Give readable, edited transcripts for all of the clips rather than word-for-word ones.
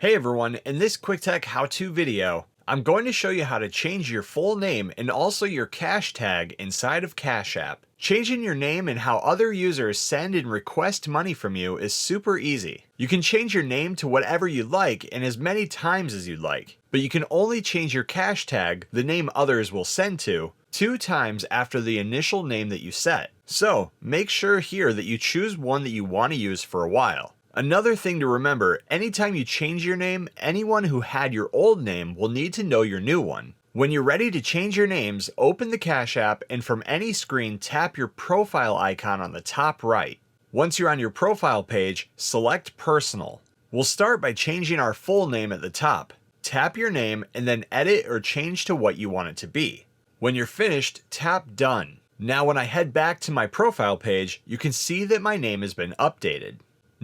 Hey everyone, in this quick tech how-to video, I'm going to show you how to change your full name and also your cash tag inside of Cash App. Changing your name and how other users send and request money from you is super easy. You can change your name to whatever you like and as many times as you'd like, but you can only change your cash tag, the name others will send to, 2 times after the initial name that you set. So make sure here that you choose one that you want to use for a while. Another thing to remember, anytime you change your name, anyone who had your old name will need to know your new one. When you're ready to change your names, open the Cash App and from any screen tap your profile icon on the top right. Once you're on your profile page, select Personal. We'll start by changing our full name at the top. Tap your name and then edit or change to what you want it to be. When you're finished, tap Done. Now when I head back to my profile page, you can see that my name has been updated.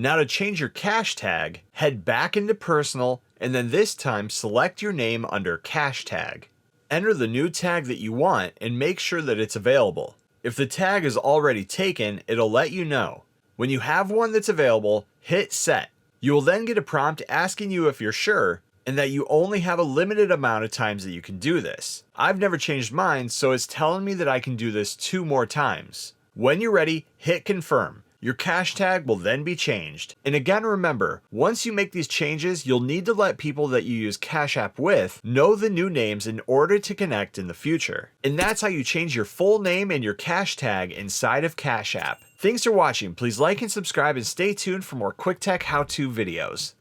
Now to change your cash tag, head back into Personal and then this time select your name under Cash Tag. Enter the new tag that you want and make sure that it's available. If the tag is already taken, it'll let you know. When you have one that's available, hit Set. You will then get a prompt asking you if you're sure and that you only have a limited amount of times that you can do this. I've never changed mine, so it's telling me that I can do this 2 more times. When you're ready, hit Confirm. Your cash tag will then be changed. And again, remember, once you make these changes, you'll need to let people that you use Cash App with know the new names in order to connect in the future. And that's how you change your full name and your cash tag inside of Cash App. Thanks for watching. Please like and subscribe and stay tuned for more quick tech how-to videos.